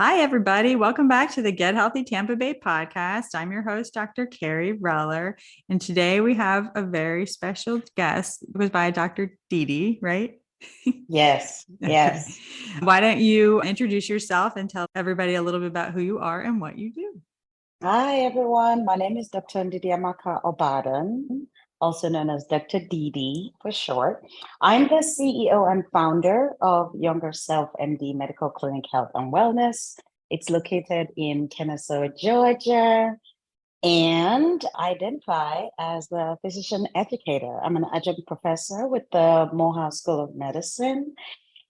Hi, everybody. Welcome back to the Get Healthy Tampa Bay podcast. I'm your host, Dr. Kerry Reller. And today we have a very special guest. It was by Dr. Didi, right? Yes, Okay. yes. Why don't you introduce yourself and tell everybody a little bit about who you are and what you do? Hi, everyone. My name is Dr. Ndidiamaka Obadan, also known as Dr. Didi for short. I'm the CEO and founder of youngerselfmd Medical Clinic Health and Wellness. It's located in Kennesaw, Georgia, and I identify as the physician educator. I'm an adjunct professor with the Morehouse School of Medicine.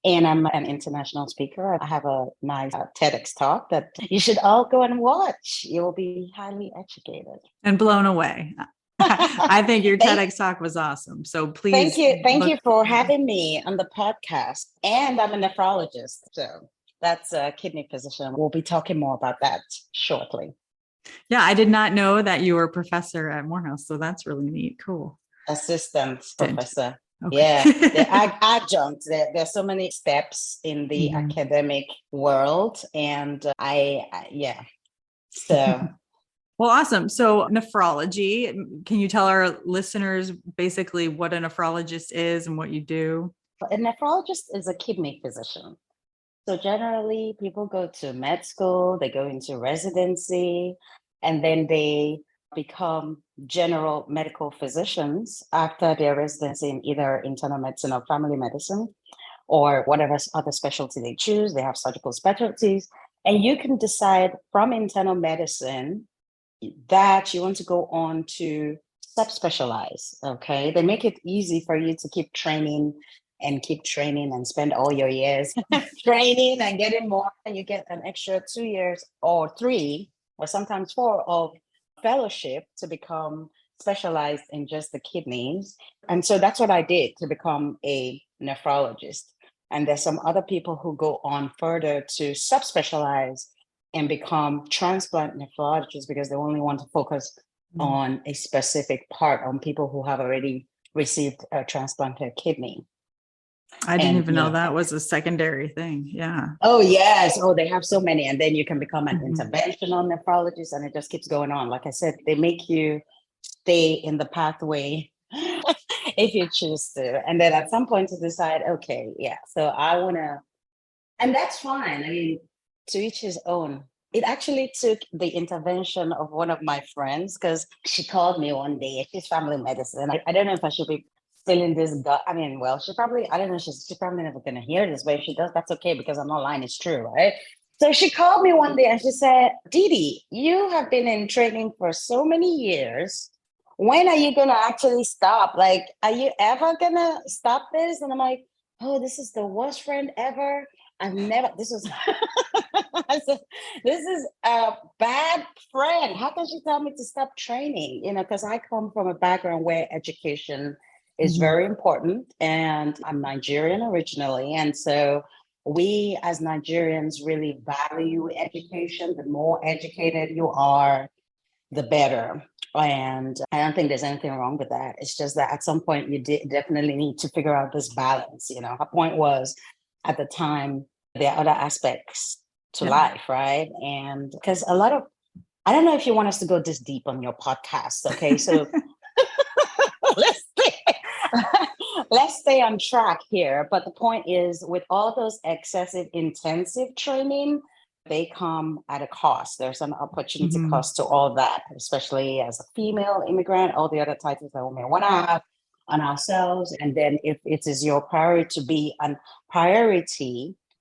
And I'm an international speaker. I have a nice TEDx talk that you should all go and watch. You will be highly educated. And blown away. I think your thank, TEDx talk was awesome. So thank please you. Thank look. you for having me on the podcast. And I'm a nephrologist. So that's a kidney physician. We'll be talking more about that shortly. Yeah, I did not know that you were a professor at Morehouse. So that's really neat. Cool. Assistant professor. Okay. Yeah, the adjunct. There's so many steps in the Mhm. academic world. And yeah. So Well, awesome. So, nephrology, can you tell our listeners basically what a nephrologist is and what you do? a nephrologist is a kidney physician. So generally, people go to med school, they go into residency, and then they become general medical physicians after their residency in either internal medicine or family medicine, or whatever other specialty they choose. They have surgical specialties. And you can decide from internal medicine that you want to go on to subspecialize. Okay. They make it easy for you to keep training and spend all your years training and getting more. And you get an extra 2 years or 3 or sometimes 4 of fellowship to become specialized in just the kidneys. And so that's what I did to become a nephrologist. And there's some other people who go on further to subspecialize and become transplant nephrologists because they only want to focus on a specific part on people who have already received a transplanted kidney. I didn't And even know that was a secondary thing. Yeah. oh yes, oh they have so many, and then you can become an Mhm. interventional nephrologist, and it just keeps going on. Like I said, they make you stay in the pathway if you choose to, and then at some point to decide, okay, yeah, so I want to, and that's fine. I mean, to each his own. It actually took the intervention of one of my friends because she called me one day. She's family medicine. I don't know if I should be spilling this gut. I mean, well, she probably, I don't know, she's probably never going to hear this, but if she does, that's okay because I'm not lying. It's true, right? So she called me one day and she said, Didi, you have been in training for so many years. When are you going to actually stop? Like, are you ever going to stop this? And I'm like, oh, this is the worst friend ever. I've never, this was, I said, this is a bad friend. How can she tell me to stop training? You know, because I come from a background where education is Mhm. very important and I'm Nigerian originally. And so we as Nigerians really value education. The more educated you are, the better. And I don't think there's anything wrong with that. It's just that at some point you definitely need to figure out this balance. You know, her point was at the time, there are other aspects to Yeah. life, right? And because a lot of, I don't know if you want us to go this deep on your podcast. Okay. So let's stay, let's stay on track here. But the point is, with all those excessive intensive training, they come at a cost. There's an opportunity Mhm. cost to all that, especially as a female immigrant, all the other titles that we may want to have on ourselves. And then if it is your priority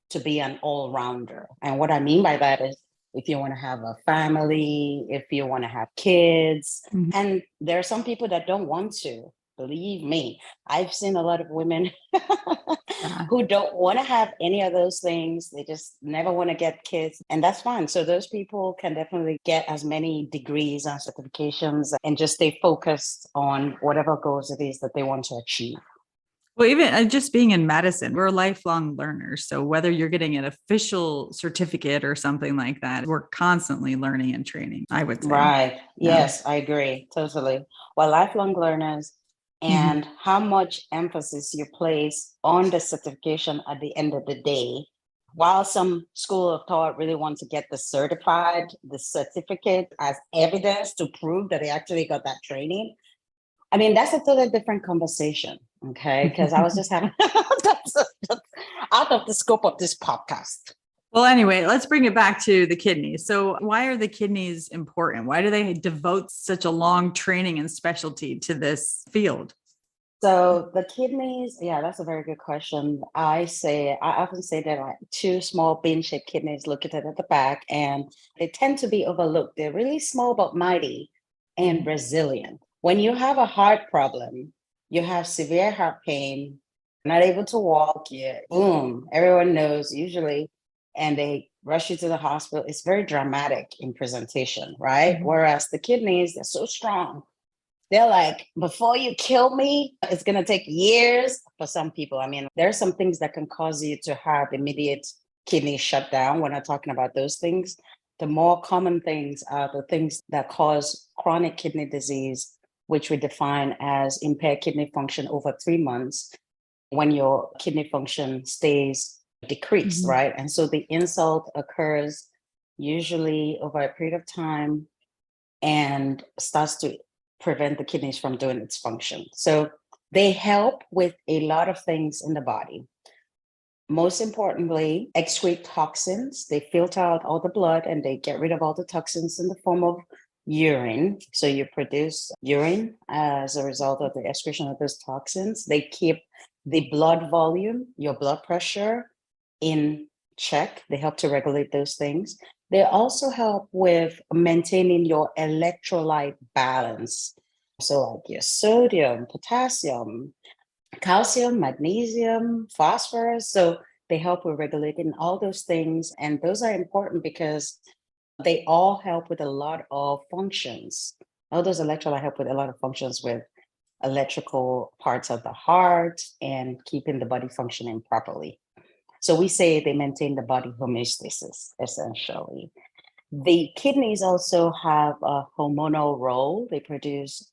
to be an all-rounder. And what I mean by that is if you want to have a family, if you want to have kids, Mhm. and there are some people that don't want to. Believe me, I've seen a lot of women Yeah. who don't want to have any of those things. They just never want to get kids, and that's fine. So those people can definitely get as many degrees and certifications and just stay focused on whatever goals it is that they want to achieve. Well, even just being in medicine, we're lifelong learners. So whether you're getting an official certificate or something like that, we're constantly learning and training, I would say. Right. Yeah. Yes, I agree totally. Well, lifelong learners Mhm. and how much emphasis you place on the certification at the end of the day while some school of thought really want to get the certificate as evidence to prove that they actually got that training. I mean, that's a totally different conversation, okay? Because I was just having that's out of the scope of this podcast. Well, anyway, let's bring it back to the kidneys. So why are the kidneys important? Why do they devote such a long training and specialty to this field? So the kidneys, yeah, that's a very good question. I often say that like two small bean-shaped kidneys located at the back, and they tend to be overlooked. They're really small but mighty and resilient. When you have a heart problem, you have severe heart pain, not able to walk, yeah, boom, everyone knows usually, and they rush you to the hospital. It's very dramatic in presentation, right? Mhm. Whereas the kidneys, they're so strong. They're like, before you kill me, it's going to take years for some people. I mean, there are some things that can cause you to have immediate kidney shutdown. We're not talking about those things. The more common things are the things that cause chronic kidney disease, which we define as impaired kidney function over 3 months when your kidney function stays decreased, Mhm. right? And so the insult occurs usually over a period of time and starts to prevent the kidneys from doing its function. So they help with a lot of things in the body. Most importantly, excrete toxins. They filter out all the blood and they get rid of all the toxins in the form of urine. So you produce urine as a result of the excretion of those toxins. They keep the blood volume, your blood pressure in check. They help to regulate those things. They also help with maintaining your electrolyte balance. So, like your sodium, potassium, calcium, magnesium, phosphorus. So, they help with regulating all those things. And those are important because they all help with a lot of functions. All those electrolytes help with a lot of functions with electrical parts of the heart and keeping the body functioning properly. So we say they maintain the body homeostasis, essentially. The kidneys also have a hormonal role. They produce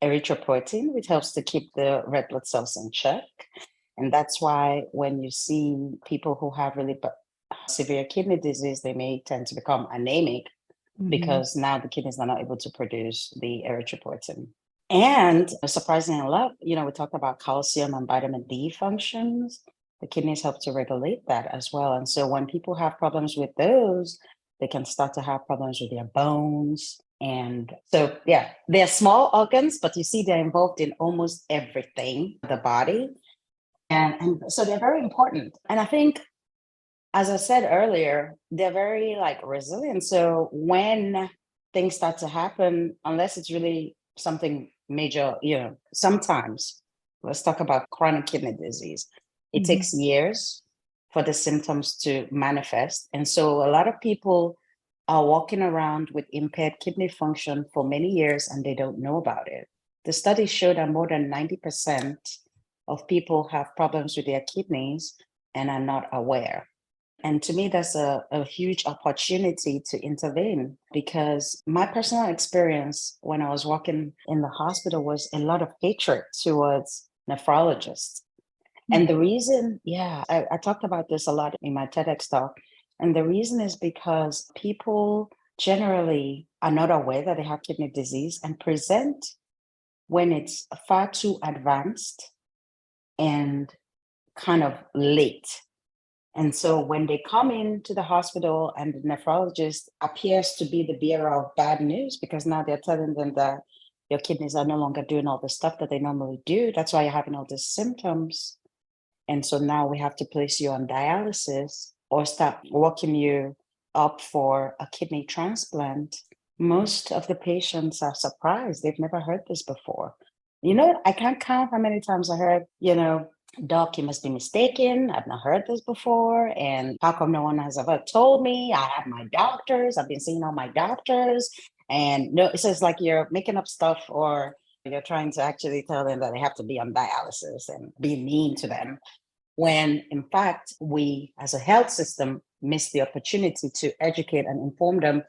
erythropoietin, which helps to keep the red blood cells in check. And that's why when you see people who have really severe kidney disease, they may tend to become anemic Mhm. because now the kidneys are not able to produce the erythropoietin. And surprisingly enough, we talked about calcium and vitamin D functions. The kidneys help to regulate that as well. And so when people have problems with those, they can start to have problems with their bones. And so, yeah, they're small organs, but you see they're involved in almost everything, the body. And so they're very important. And I think, as I said earlier, they're very like resilient. So when things start to happen, unless it's really something major, sometimes let's talk about chronic kidney disease. It Mhm. takes years for the symptoms to manifest. And so a lot of people are walking around with impaired kidney function for many years and they don't know about it. The studies show that more than 90% of people have problems with their kidneys and are not aware. And to me, that's a huge opportunity to intervene because my personal experience when I was working in the hospital was a lot of hatred towards nephrologists. And the reason, yeah, I talked about this a lot in my TEDx talk. And the reason is because people generally are not aware that they have kidney disease and present when it's far too advanced and kind of late. And so when they come into the hospital and the nephrologist appears to be the bearer of bad news because now they're telling them that your kidneys are no longer doing all the stuff that they normally do. That's why you're having all these symptoms. And so now we have to place you on dialysis or start working you up for a kidney transplant. Most of the patients are surprised. They've never heard this before. I can't count how many times I heard, doc, you must be mistaken. I've not heard this before. And how come no one has ever told me? I have my doctors. I've been seeing all my doctors. And no, it says like you're making up stuff or you're trying to actually tell them that they have to be on dialysis and be mean to them. When in fact, we as a health system miss the opportunity to educate and inform them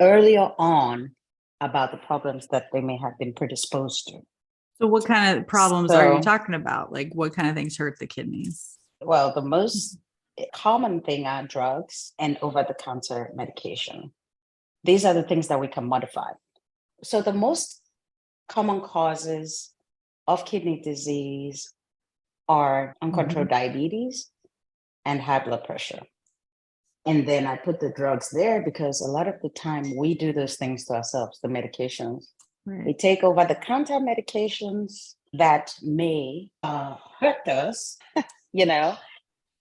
earlier on about the problems that they may have been predisposed to. So what kind of problems are you So, talking about? Like what kind of things hurt the kidneys? well, the most Common thing are drugs and over-the-counter medication. These are the things that we can modify. So the most common causes of kidney disease are uncontrolled diabetes and high blood pressure. And then I put the drugs there because a lot of the time we do those things to ourselves, the medications. Right. We take over-the-counter medications that may hurt us,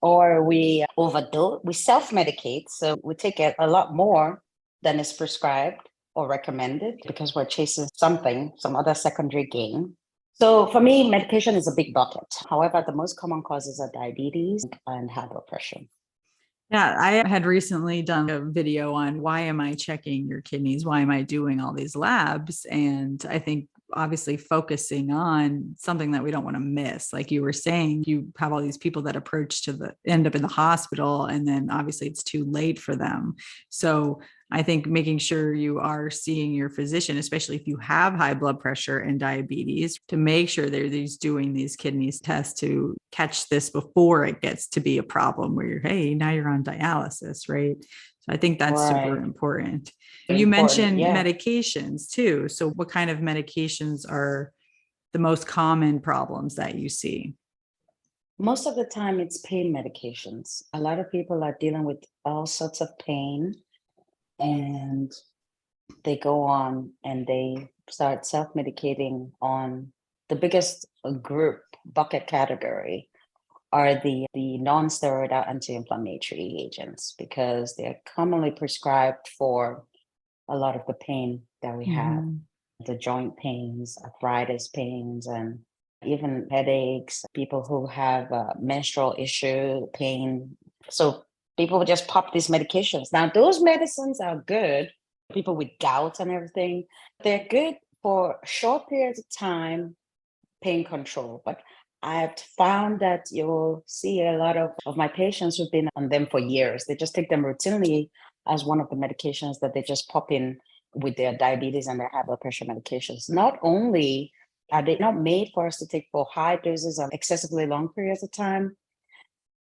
or we overdose, we self-medicate. So we take a lot more than is prescribed or recommended because we're chasing something, some other secondary gain. So for me, medication is a big bucket. However, the most common causes are diabetes and high blood pressure. Yeah, I had recently done a video on why am I checking your kidneys? Why am I doing all these labs? And I think obviously focusing on something that we don't want to miss. Like you were saying, you have all these people that approach to end up in the hospital, and then obviously it's too late for them. So I think making sure you are seeing your physician, especially if you have high blood pressure and diabetes, to make sure they're doing these kidneys tests to catch this before it gets to be a problem where hey, now you're on dialysis, right? So I think that's super important. You mentioned medications too. So what kind of medications are the most common problems that you see? Most of the time it's pain medications. A lot of people are dealing with all sorts of pain, and they go on and they start self-medicating on the biggest bucket category are the non-steroidal anti-inflammatory agents, because they're commonly prescribed for a lot of the pain that we have, the joint pains, arthritis pains, and even headaches, people who have menstrual issue pain. So people would just pop these medications. Now, those medicines are good. People with gout and everything, they're good for short periods of time, pain control. But I've found that you'll see a lot of my patients who've been on them for years. They just take them routinely as one of the medications that they just pop in with their diabetes and their high blood pressure medications. Not only are they not made for us to take for high doses of excessively long periods of time,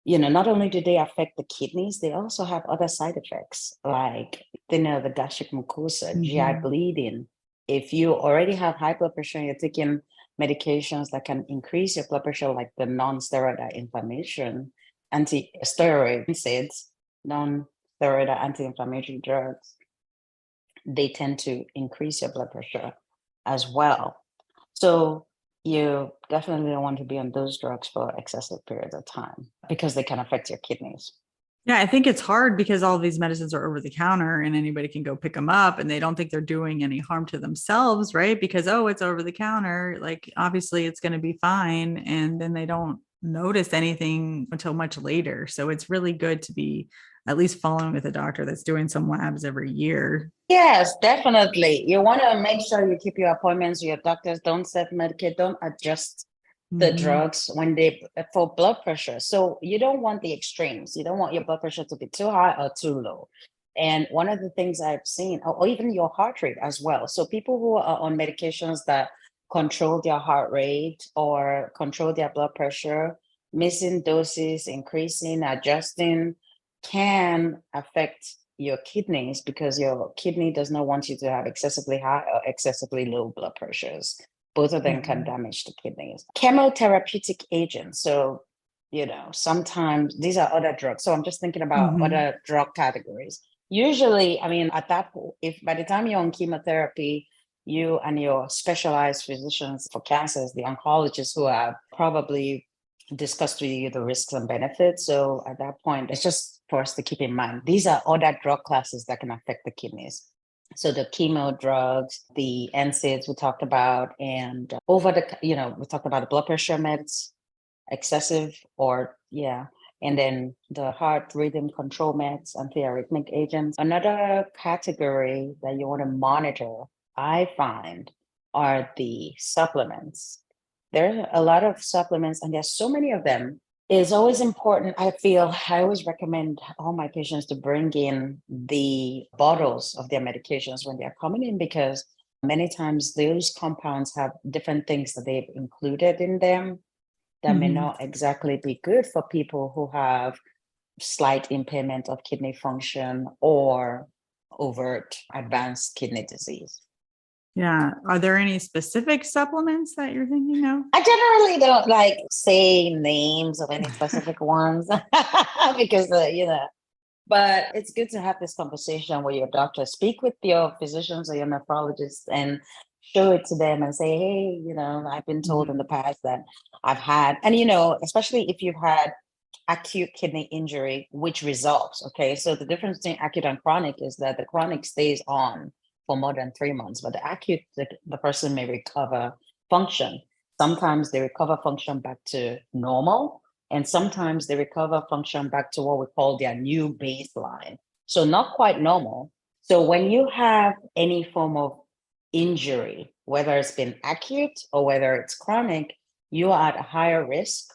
not only do they affect the kidneys, they also have other side effects like thinning of the gastric mucosa, GI bleeding. If you already have high blood pressure and you're taking medications that can increase your blood pressure, like the non-steroidal inflammation, anti-steroid NSAIDs, non-steroidal anti-inflammatory drugs, they tend to increase your blood pressure as well. So you definitely don't want to be on those drugs for excessive periods of time because they can affect your kidneys. Yeah, I think it's hard because all of these medicines are over the counter and anybody can go pick them up and they don't think they're doing any harm to themselves, right? Because, it's over the counter. Like, obviously it's going to be fine. And then they don't notice anything until much later. So it's really good to be at least following with a doctor that's doing some labs every year. Yes, definitely. You want to make sure you keep your appointments with your doctors. Don't self-medicate. Don't adjust the drugs for blood pressure. So you don't want the extremes. You don't want your blood pressure to be too high or too low. And one of the things I've seen, or even your heart rate as well. So people who are on medications that control their heart rate or control their blood pressure, missing doses, increasing, adjusting, can affect your kidneys because your kidney does not want you to have excessively high or excessively low blood pressures. Both of them can damage the kidneys. Chemotherapeutic agents. So, sometimes these are other drugs. So I'm just thinking about other drug categories. Usually, at that point, if by the time you're on chemotherapy, you and your specialized physicians for cancers, the oncologists who have probably discussed with you the risks and benefits. So at that point, it's just for us to keep in mind, these are other drug classes that can affect the kidneys. So the chemo drugs, the NSAIDs we talked about, and we talked about the blood pressure meds, excessive and then the heart rhythm control meds, antiarrhythmic agents. Another category that you want to monitor, I find, are the supplements. There are a lot of supplements, and there's so many of them. It's always important. I always recommend all my patients to bring in the bottles of their medications when they're coming in, because many times those compounds have different things that they've included in them that may not exactly be good for people who have slight impairment of kidney function or overt advanced kidney disease. Yeah. Are there any specific supplements that you're thinking of? I generally don't like say names of any specific ones because, but it's good to have this conversation with your doctor. Speak with your physicians or your nephrologists and show it to them and say, hey, I've been told in the past that I've had, and, especially if you've had acute kidney injury, which resolves. Okay. So the difference between acute and chronic is that the chronic stays on for more than 3 months, but the acute, the person may recover function. Sometimes they recover function back to normal, and sometimes they recover function back to what we call their new baseline. So not quite normal. So when you have any form of injury, whether it's been acute or whether it's chronic, you are at a higher risk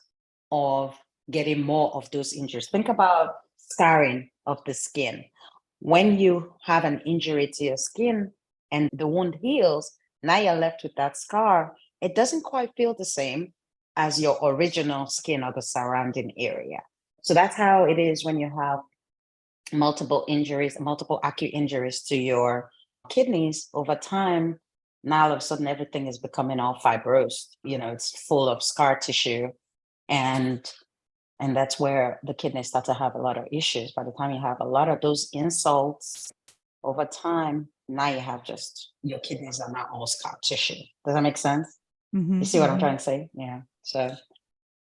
of getting more of those injuries. Think about scarring of the skin. When you have an injury to your skin and the wound heals, now you're left with that scar. It doesn't quite feel the same as your original skin or the surrounding area. So that's how it is when you have multiple injuries, multiple acute injuries to your kidneys over time. Now all of a sudden everything is becoming all fibrosed. It's full of scar tissue, and that's where the kidneys start to have a lot of issues. By the time you have a lot of those insults over time, now you have just your kidneys are not all scar tissue. Does that make sense? You see what I'm trying to say? Yeah. So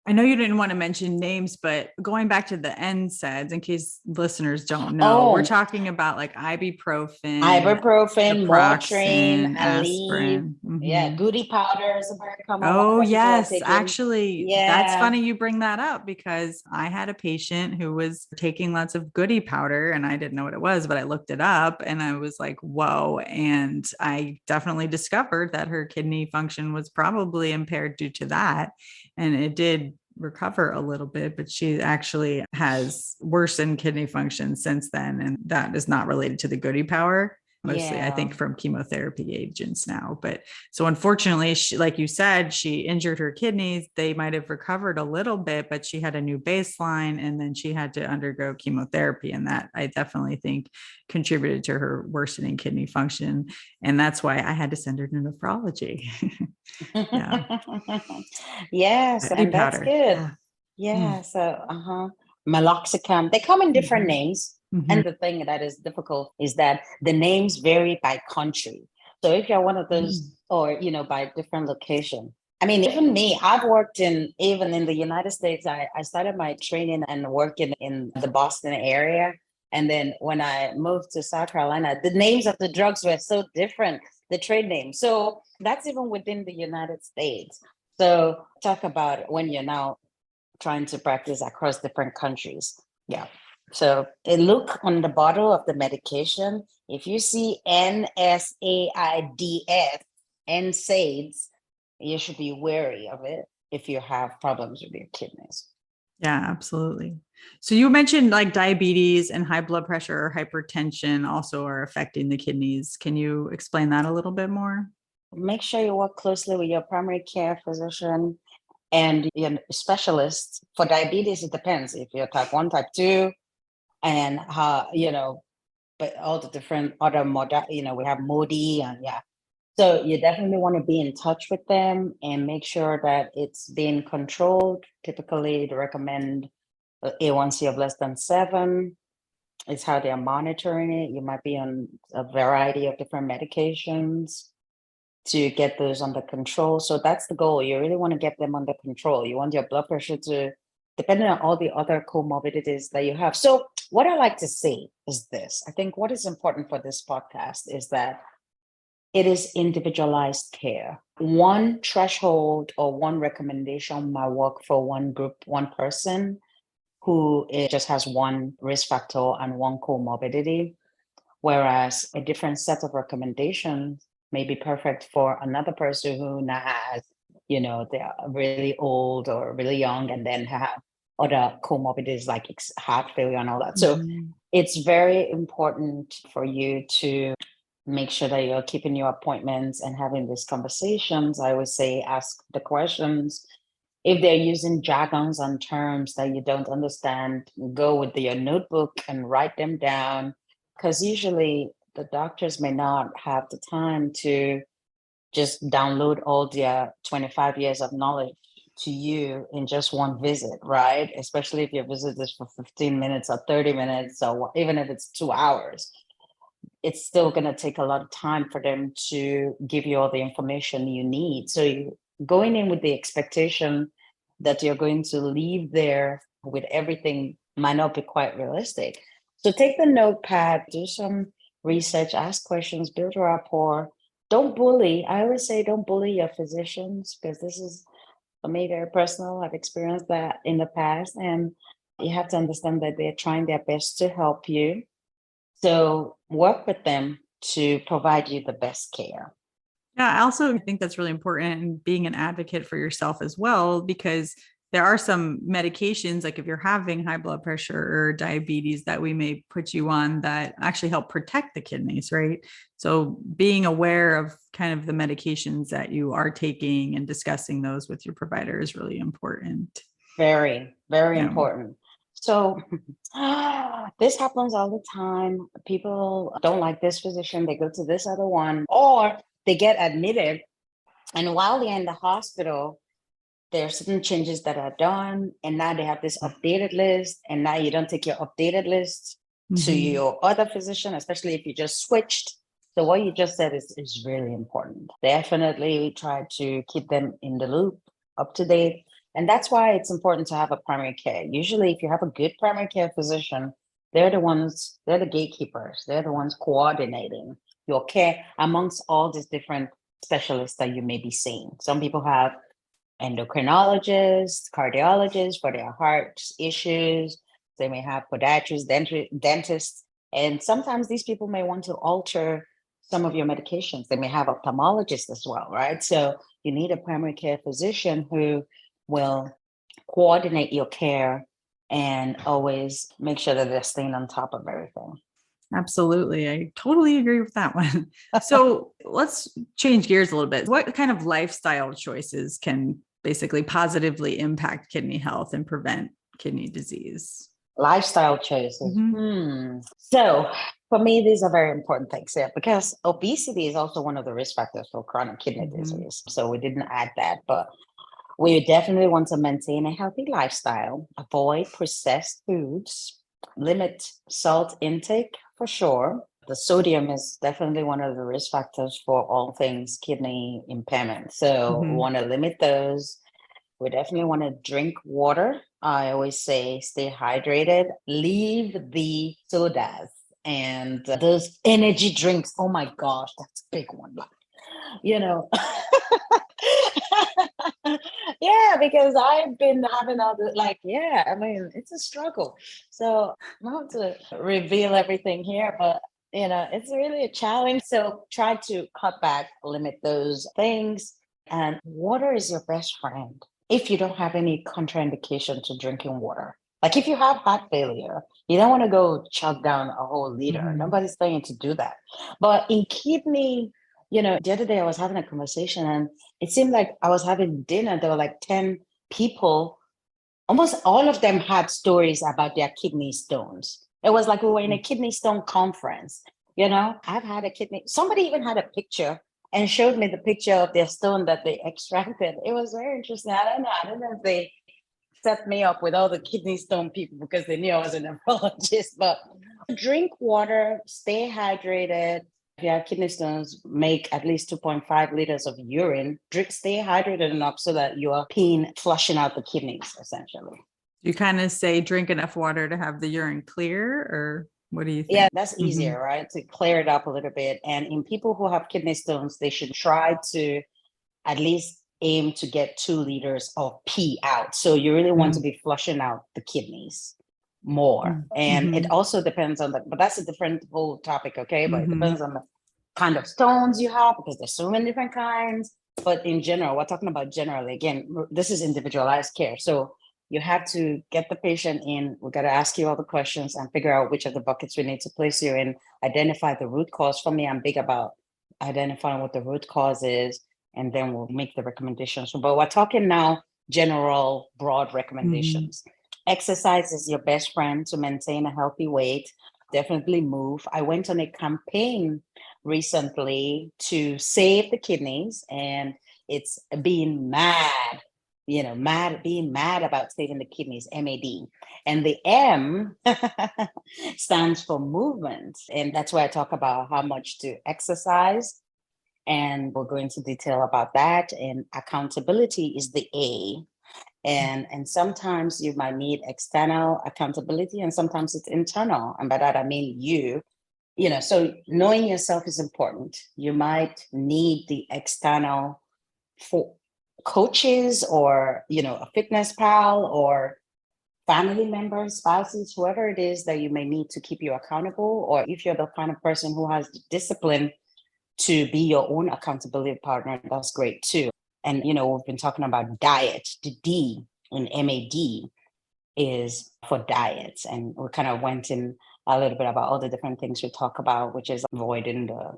I know you didn't want to mention names, but going back to the NSAIDs, in case listeners don't know, we're talking about like ibuprofen, Motrin, naproxen, Aleve. aspirin. Yeah, goody powder is a very common one. Oh, that people are yes. taking. Actually, that's funny you bring that up, because I had a patient who was taking lots of goody powder and I didn't know what it was, but I looked it up and I was like, whoa. And I definitely discovered that her kidney function was probably impaired due to that. And it did recover a little bit, but she actually has worsened kidney function since then. And that is not related to the goody powder. Mostly, I think, from chemotherapy agents now. But so unfortunately, she, like you said, she injured her kidneys. They might have recovered a little bit, but she had a new baseline, and then she had to undergo chemotherapy. And that, I definitely think, contributed to her worsening kidney function. And that's why I had to send her to nephrology. Yes, and that's Powder. good. Yeah. So meloxicam, they come in different names. And the thing that is difficult is that the names vary by country. So if you're one of those, or by different location. I mean, even me, I've worked even in the United States. I started my training and working in the Boston area. And then when I moved to South Carolina, the names of the drugs were so different, the trade names. So that's even within the United States. So talk about when you're now trying to practice across different countries. Yeah. So look on the bottle of the medication. If you see NSAIDs, NSAIDs, you should be wary of it if you have problems with your kidneys. Yeah, absolutely. So you mentioned like diabetes and high blood pressure or hypertension also are affecting the kidneys. Can you explain that a little bit more? Make sure you work closely with your primary care physician and your specialist. For diabetes, it depends if you're type 1, type 2, and but all the different other we have MODI and So you definitely want to be in touch with them and make sure that it's being controlled. Typically, they recommend A1C of less than 7. It's how they're monitoring it. You might be on a variety of different medications to get those under control. So that's the goal. You really want to get them under control. You want your blood pressure to, depending on all the other comorbidities that you have. So what I like to say is this. I think what is important for this podcast is that it is individualized care. One threshold or one recommendation might work for one group, one person who just has one risk factor and one comorbidity, whereas a different set of recommendations may be perfect for another person who now has, they're really old or really young and then have other comorbidities like heart failure and all that. So it's very important for you to make sure that you're keeping your appointments and having these conversations. I always say, ask the questions If they're using jargons and terms that you don't understand, go with your notebook and write them down. Because usually the doctors may not have the time to just download all their 25 years of knowledge to you in just one visit, right? Especially if your visit is for 15 minutes or 30 minutes, or even if it's 2 hours, it's still going to take a lot of time for them to give you all the information you need. So you going in with the expectation that you're going to leave there with everything might not be quite realistic. So take the notepad, do some research, ask questions, build a rapport. Don't bully. I always say don't bully your physicians, because this is, for me, very personal. I've experienced that in the past, and you have to understand that they're trying their best to help you. So work with them to provide you the best care. Yeah, I also think that's really important, and being an advocate for yourself as well, because there are some medications, like if you're having high blood pressure or diabetes, that we may put you on that actually help protect the kidneys, right? So being aware of kind of the medications that you are taking and discussing those with your provider is really important. Very, very Yeah. important. So this happens all the time. People don't like this physician, they go to this other one, or they get admitted. And while they're in the hospital, there are certain changes that are done. And now they have this updated list. And now you don't take your updated list to Mhm. your other physician, especially if you just switched. So what you just said is really important. Definitely try to keep them in the loop, up to date. And that's why it's important to have a primary care. Usually, if you have a good primary care physician, they're the gatekeepers. They're the ones coordinating your care amongst all these different specialists that you may be seeing. Some people have endocrinologists, cardiologists for their heart issues. They may have podiatrists, dentists, and sometimes these people may want to alter some of your medications. They may have ophthalmologists as well, right? So you need a primary care physician who will coordinate your care and always make sure that they're staying on top of everything. Absolutely. I totally agree with that one. So let's change gears a little bit. What kind of lifestyle choices can basically positively impact kidney health and prevent kidney disease? Lifestyle choices. So for me, these are very important things here, because obesity is also one of the risk factors for chronic kidney disease. So we didn't add that, but we definitely want to maintain a healthy lifestyle, avoid processed foods, limit salt intake for sure. The sodium is definitely one of the risk factors for all things kidney impairment. So we want to limit those. We definitely want to drink water. I always say stay hydrated, leave the sodas and those energy drinks. Oh my gosh, that's a big one. You know, yeah, because I've been having all the, like, yeah, I mean, it's a struggle. So I don't have to reveal everything here, but it's really a challenge. So try to cut back, limit those things. And water is your best friend if you don't have any contraindication to drinking water. Like if you have heart failure, you don't want to go chug down a whole liter. Nobody's telling you to do that. But in kidney, the other day I was having a conversation, and it seemed like I was having dinner. There were like 10 people. Almost all of them had stories about their kidney stones. It was like we were in a kidney stone conference. I've had a kidney. Somebody even had a picture and showed me the picture of their stone that they extracted. It was very interesting. I don't know. I don't know if they set me up with all the kidney stone people because they knew I was a nephrologist, but drink water, stay hydrated. If you have kidney stones, make at least 2.5 liters of urine. Stay hydrated enough so that you are flushing out the kidneys, essentially. You kind of say drink enough water to have the urine clear, or what do you think? Yeah, that's easier, right? To clear it up a little bit. And in people who have kidney stones, they should try to at least aim to get 2 liters of pee out. So you really want to be flushing out the kidneys more. And it also depends on but that's a different whole topic, okay? But it depends on the kind of stones you have, because there's so many different kinds. But in general, we're talking about generally, again, this is individualized care. So you have to get the patient in. We got to ask you all the questions and figure out which of the buckets we need to place you in, identify the root cause. For me, I'm big about identifying what the root cause is, and then we'll make the recommendations. But we're talking now general broad Mhm. recommendations. Exercise is your best friend to maintain a healthy weight. Definitely move. I went on a campaign recently to save the kidneys, and it's being mad, being mad about saving the kidneys, MAD. And the M stands for movement. And that's where I talk about how much to exercise. And we'll go into detail about that. And accountability is the A. And sometimes you might need external accountability, and sometimes it's internal. And by that I mean so knowing yourself is important. You might need the external for coaches, or a fitness pal, or family members, spouses, whoever it is that you may need to keep you accountable. Or if you're the kind of person who has the discipline to be your own accountability partner, that's great too. And we've been talking about diet. The D in MAD is for diets. And we kind of went in a little bit about all the different things we talk about, which is avoiding the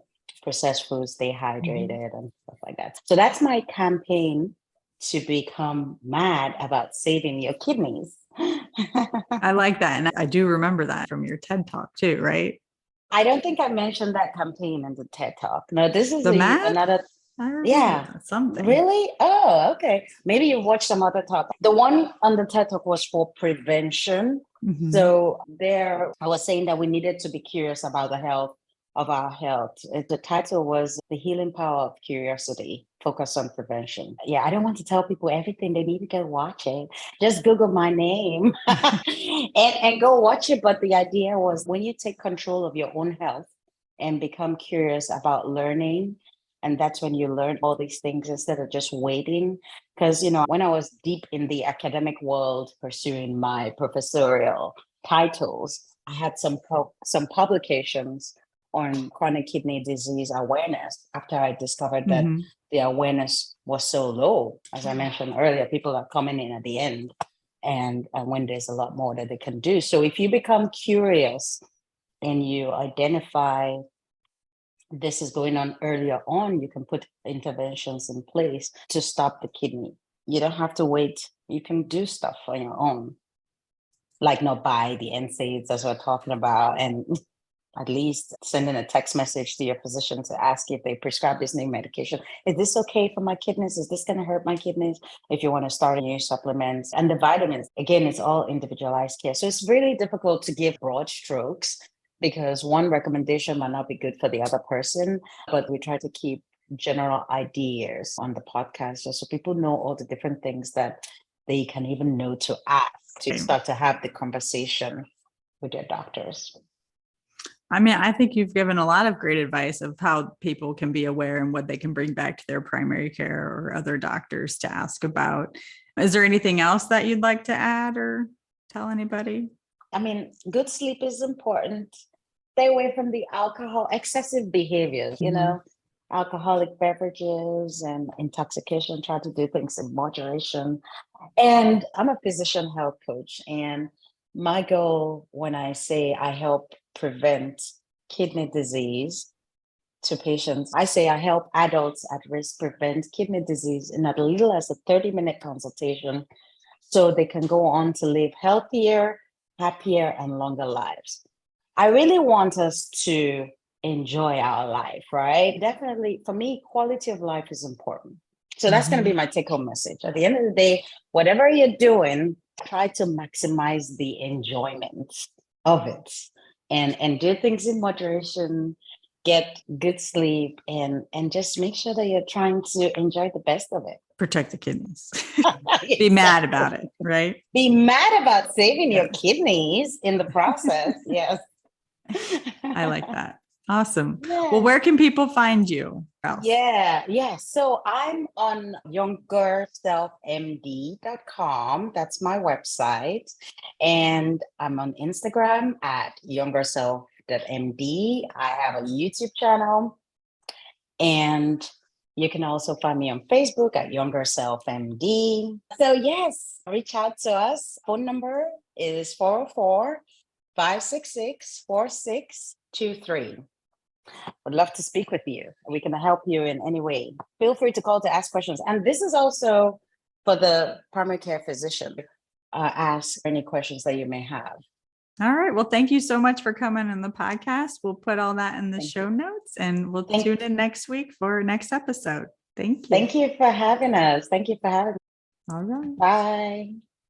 processed foods, stay hydrated, and stuff like that. So that's my campaign to become mad about saving your kidneys. I like that. And I do remember that from your TED Talk too, right? I don't think I mentioned that campaign in the TED Talk. No, this is The mad? another. I remember Yeah. something. Really? Oh, okay. Maybe you've watched some other talk. The one on the TED Talk was for prevention. Mhm. So there, I was saying that we needed to be curious about the health of our health. The title was The Healing Power of Curiosity, Focus on Prevention. Yeah, I don't want to tell people everything. They need to go watch it. Just Google my name and go watch it. But the idea was, when you take control of your own health and become curious about learning, and that's when you learn all these things instead of just waiting. Because, when I was deep in the academic world pursuing my professorial titles, I had some publications on chronic kidney disease awareness after I discovered that Mhm. the awareness was so low. As I mentioned earlier, people are coming in at the end, and when there's a lot more that they can do. So if you become curious and you identify this is going on earlier on, you can put interventions in place to stop the kidney. You don't have to wait. You can do stuff on your own, like not buy the NSAIDs as we're talking about, and at least sending a text message to your physician to ask if they prescribe this new medication. Is this okay for my kidneys? Is this going to hurt my kidneys? If you want to start a new supplements, and the vitamins, again, it's all individualized care. So it's really difficult to give broad strokes, because one recommendation might not be good for the other person, but we try to keep general ideas on the podcast just so people know all the different things that they can even know to ask to start to have the conversation with their doctors. I mean, I think you've given a lot of great advice of how people can be aware and what they can bring back to their primary care or other doctors to ask about. Is there anything else that you'd like to add or tell anybody? I mean, good sleep is important. Stay away from the excessive behaviors, alcoholic beverages and intoxication. Try to do things in moderation. And I'm a physician health coach. And my goal, when I say I help prevent kidney disease to patients, I say I help adults at risk prevent kidney disease in as little as a 30-minute consultation, so they can go on to live healthier, happier, and longer lives. I really want us to enjoy our life, right? Definitely, for me, quality of life is important. So that's going to be my take-home message. At the end of the day, whatever you're doing, try to maximize the enjoyment of it, and do things in moderation, get good sleep, and just make sure that you're trying to enjoy the best of it. Protect the kidneys. Be mad about it, right? Be mad about saving your kidneys in the process. Yes. I like that. Awesome. Yeah. Well, where can people find you? Yeah. So I'm on youngerselfmd.com. That's my website. And I'm on Instagram at youngerself.md. I have a YouTube channel. And you can also find me on Facebook at youngerselfmd. So yes, reach out to us. Phone number is 404-566-4623. Would love to speak with you. We can help you in any way. Feel free to call to ask questions. And this is also for the primary care physician, ask any questions that you may have. All right. Well, thank you so much for coming on the podcast. We'll put all that in the Thank show you. notes, and we'll tune in next week for our next episode. Thank you. Thank you for having us. Thank you for having me. All right. Bye.